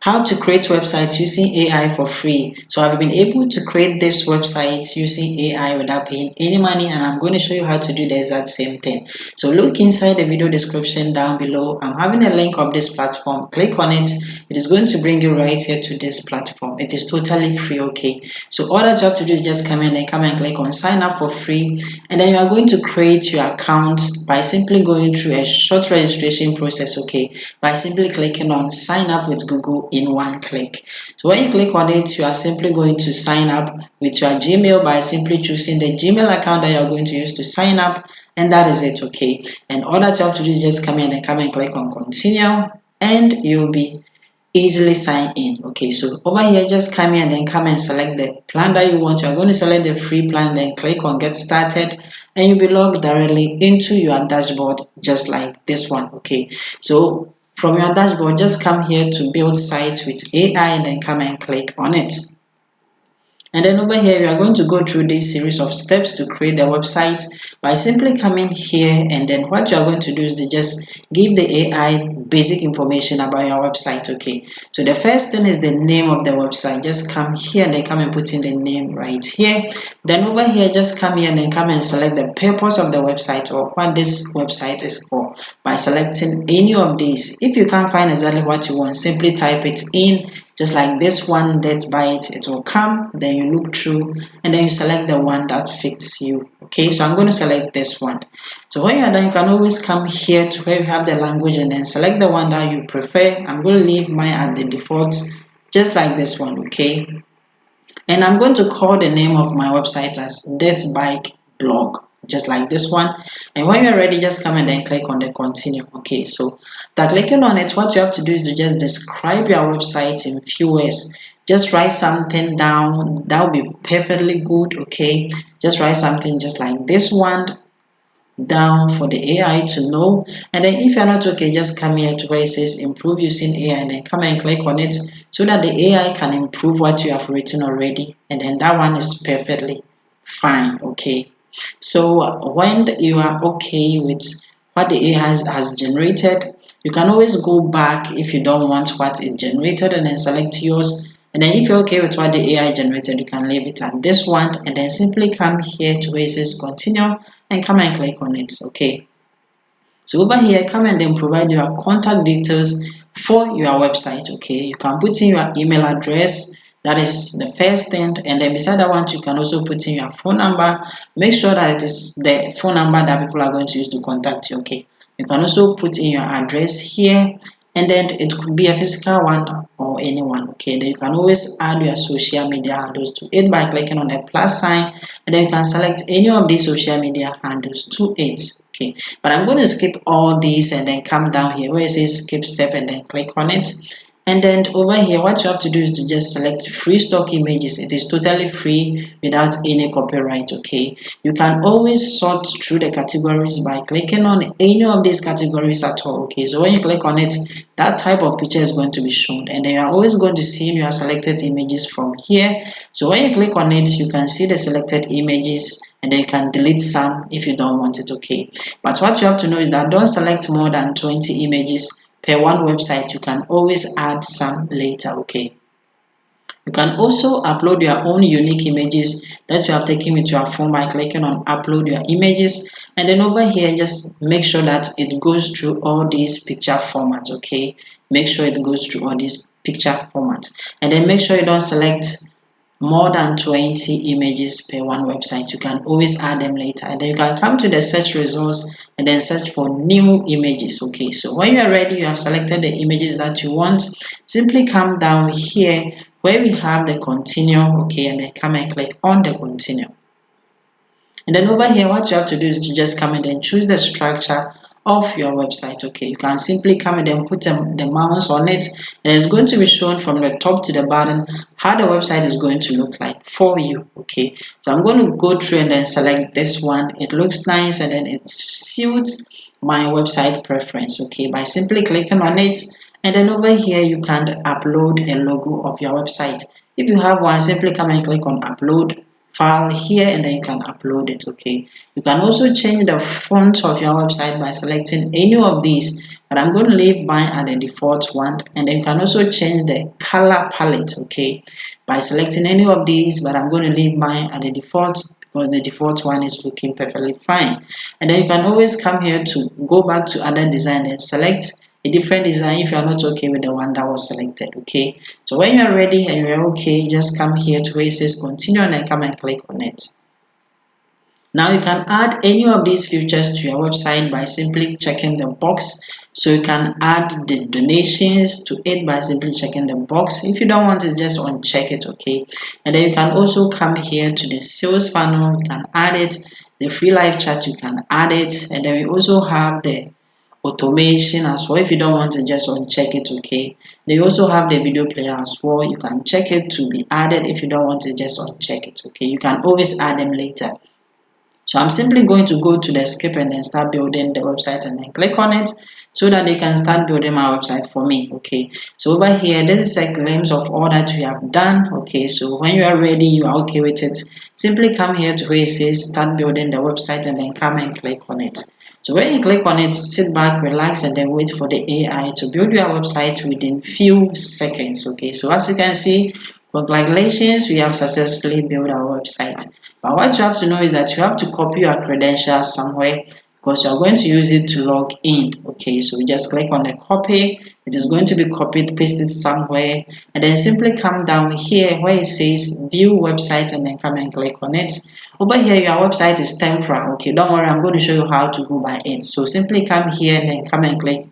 how to create websites using AI for free. So I've been able to create this website using AI without paying any money, and I'm going to show you how to do the exact same thing. So look inside the video description down below. I'm having a link of this platform. Click on it. It is going to bring you right here to this platform. It is totally free, okay? So all that you have to do is just come in and click on sign up for free, and then you are going to create your account by simply going through a short registration process, okay? By simply clicking on sign up with Google in one click. So when you click on it, you are simply going to sign up with your Gmail by simply choosing the Gmail account that you are going to use to sign up, and that is it, okay? And all that you have to do is just come in and click on continue, and you'll be easily sign in. Okay, so over here just come in and then come and select the plan that you want. You're going to select the free plan, then click on get started, and you'll be logged directly into your dashboard just like this one. Okay, so from your dashboard just come here to build sites with AI and then come and click on it. And then over here, we are going to go through this series of steps to create the website by simply coming here, and then what you are going to do is to just give the AI basic information about your website, okay? So the first thing is the name of the website. Just come here and then come and put in the name right here. Then over here, just come here and then come and select the purpose of the website or what this website is for by selecting any of these. If you can't find exactly what you want, simply type it in. Just like this one, let's buy it, it will come. Then you look through and then you select the one that fits you. Okay, so I'm going to select this one. So when you're done, you can always come here to where you have the language and then select the one that you prefer. I'm going to leave mine at the default, just like this one, okay? And I'm going to call the name of my website as Dirt Bike Blog, just like this one. And when you're ready, just come and then click on the continue. Okay, so that clicking on it, what you have to do is to just describe your website in few words. Just write something down. That will be perfectly good. Okay, just write something just like this one down for the AI to know. And then if you're not okay, just come here to where it says improve using AI and then come and click on it so that the AI can improve what you have written already. And then that one is perfectly fine. Okay, so when you are okay with what the AI has generated, you can always go back if you don't want what it generated and then select yours. And then if you're okay with what the AI generated, you can leave it at this one and then simply come here to where it says continue and come and click on it. Okay, so over here, come and then provide your contact details for your website. Okay, you can put in your email address. That is the first thing, and then beside that one, you can also put in your phone number. Make sure that it is the phone number that people are going to use to contact you. Okay, you can also put in your address here, and then it could be a physical one or anyone. Okay, then you can always add your social media handles to it by clicking on the plus sign, and then you can select any of these social media handles to it. Okay, but I'm going to skip all these and then come down here where it says skip step and then click on it. And then over here, what you have to do is to just select free stock images. It is totally free without any copyright. Okay, you can always sort through the categories by clicking on any of these categories at all. Okay, so when you click on it, that type of picture is going to be shown, and then you are always going to see your selected images from here. So when you click on it, you can see the selected images, and then you can delete some if you don't want it. Okay, but what you have to know is that don't select more than 20 images per one website. You can always add some later. Okay, you can also upload your own unique images that you have taken with your phone by clicking on upload your images, and then over here just make sure that it goes through all these picture formats. Okay, make sure it goes through all these picture formats, and then make sure you don't select more than 20 images per one website. You can always add them later, and then you can come to the search results and then search for new images. Okay, so when you are ready, you have selected the images that you want, simply come down here where we have the continue. Okay, and then come and click on the continue. And then over here, what you have to do is to just come and then choose the structure of your website. Okay, you can simply come and then put the mouse on it, and it's going to be shown from the top to the bottom how the website is going to look like for you. Okay, so I'm going to go through and then select this one. It looks nice and then it suits my website preference. Okay, by simply clicking on it, and then over here you can upload a logo of your website. If you have one, simply come and click on upload, file here, and then you can upload it. Okay, you can also change the font of your website by selecting any of these, but I'm going to leave mine at the default one. And then you can also change the color palette, okay, by selecting any of these, but I'm going to leave mine at the default because the default one is looking perfectly fine. And then you can always come here to go back to other design and select a different design if you are not okay with the one that was selected. Okay, so when you are ready and you're okay, just come here to where it says continue and then come and click on it. Now you can add any of these features to your website by simply checking the box. So you can add the donations to it by simply checking the box. If you don't want it, just uncheck it, okay? And then you can also come here to the sales funnel, you can add it. The free live chat, you can add it. And then we also have the automation as well. If you don't want to, just uncheck it, okay? They also have the video player as well. You can check it to be added. If you don't want to, just uncheck it, okay? You can always add them later. So I'm simply going to go to the script and then start building the website and then click on it so that they can start building my website for me. Okay, so over here, this is a glimpse of all that we have done. Okay, so when you are ready, you are okay with it, simply come here to where it says start building the website and then come and click on it. So when you click on it, sit back, relax, and then wait for the AI to build your website within few seconds. Okay, so as you can see, congratulations, we have successfully built our website. But what you have to know is that you have to copy your credentials somewhere because you are going to use it to log in. Okay, so we just click on the copy. It is going to be copied, pasted somewhere, and then simply come down here where it says view website and then come and click on it. Over here, your website is temporary. Okay, don't worry, I'm going to show you how to go by it. So simply come here and then come and click,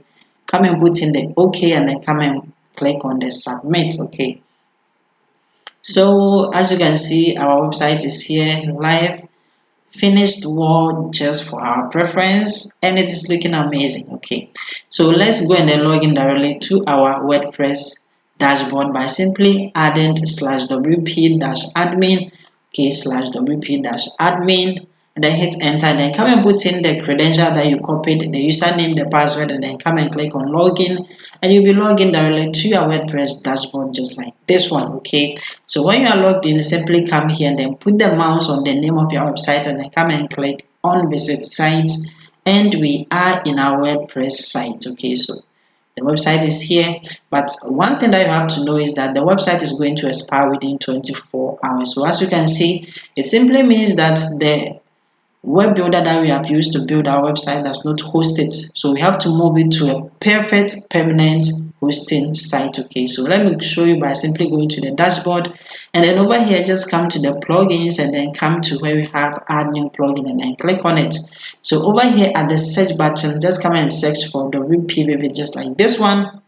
come and put in the OK and then come and click on the submit. Okay. So as you can see, our website is here live, finished word just for our preference, and it is looking amazing. Okay, so let's go and then log in directly to our WordPress dashboard by simply adding /wp-admin, okay, /wp-admin, and then hit enter. Then come and put in the credential that you copied, the username, the password, and then come and click on login, and you'll be logging directly to your WordPress dashboard just like this one. Okay, so when you are logged in, simply come here and then put the mouse on the name of your website and then come and click on visit sites, and we are in our WordPress site. Okay, so the website is here, but one thing that you have to know is that the website is going to expire within 24 hours. So as you can see, it simply means that the web builder that we have used to build our website does not host it, so we have to move it to a perfect permanent hosting site. Okay, so let me show you by simply going to the dashboard, and then over here just come to the plugins and then come to where we have add new plugin and then click on it. So over here at the search button, just come and search for the WP Vivid just like this one.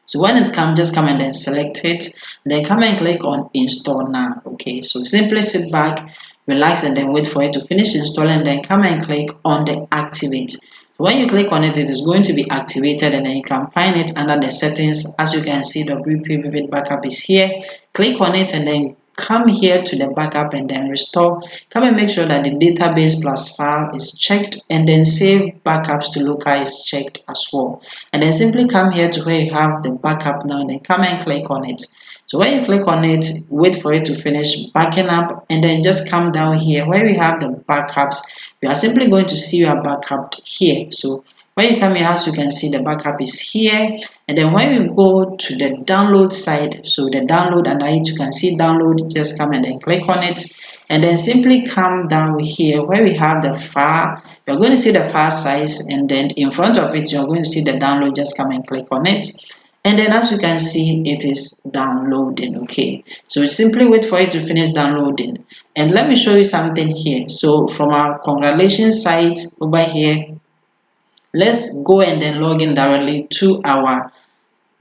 So when it comes, just come and then select it, then come and click on install now. Okay, so simply sit back, relax, and then wait for it to finish installing, and then come and click on the activate. So when you click on it, it is going to be activated, and then you can find it under the settings. As you can see, the WP Vivid backup is here. Click on it and then come here to the backup and then restore. Come and make sure that the database plus file is checked, and then save backups to local is checked as well. And then simply come here to where you have the backup now and then come and click on it. So when you click on it, wait for it to finish backing up, and then just come down here where we have the backups. We are simply going to see your backup here. So when you come here, as you can see, the backup is here. And then when we go to the download side, so the download under it, you can see download, just come and then click on it. And then simply come down here where we have the file. You're going to see the file size, and then in front of it, you're going to see the download, just come and click on it. And then as you can see, it is downloading. Okay, so simply wait for it to finish downloading. And let me show you something here. So from our congratulations site over here, let's go and then log in directly to our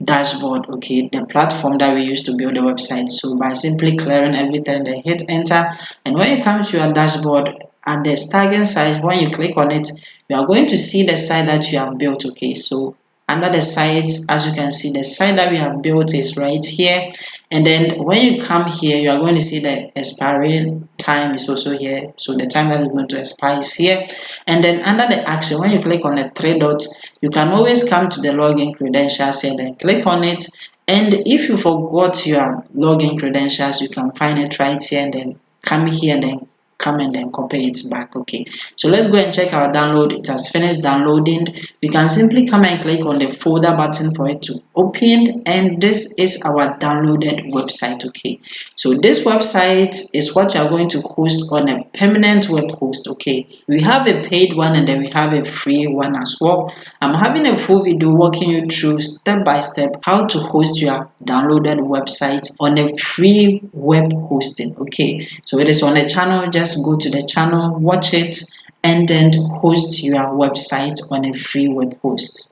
dashboard, okay, the platform that we use to build the website. So by simply clearing everything, then hit enter, and when you come to your dashboard at the starting site, when you click on it, you are going to see the site that you have built. Okay, so under the site, as you can see, the site that we have built is right here. And then when you come here, you are going to see the expiring time is also here. So the time that is going to expire is here. And then under the action, when you click on the three dots, you can always come to the login credentials and then click on it. And if you forgot your login credentials, you can find it right here and then come here and then come and then copy it back. Okay, so let's go and check our download. It has finished downloading. We can simply come and click on the folder button for it to open, and this is our downloaded website. Okay, so this website is what you are going to host on a permanent web host. Okay, we have a paid one and then we have a free one as well. I'm having a full video walking you through step by step how to host your downloaded website on a free web hosting. Okay, so it is on the channel. Just go to the channel, watch it, and then host your website on a free web host.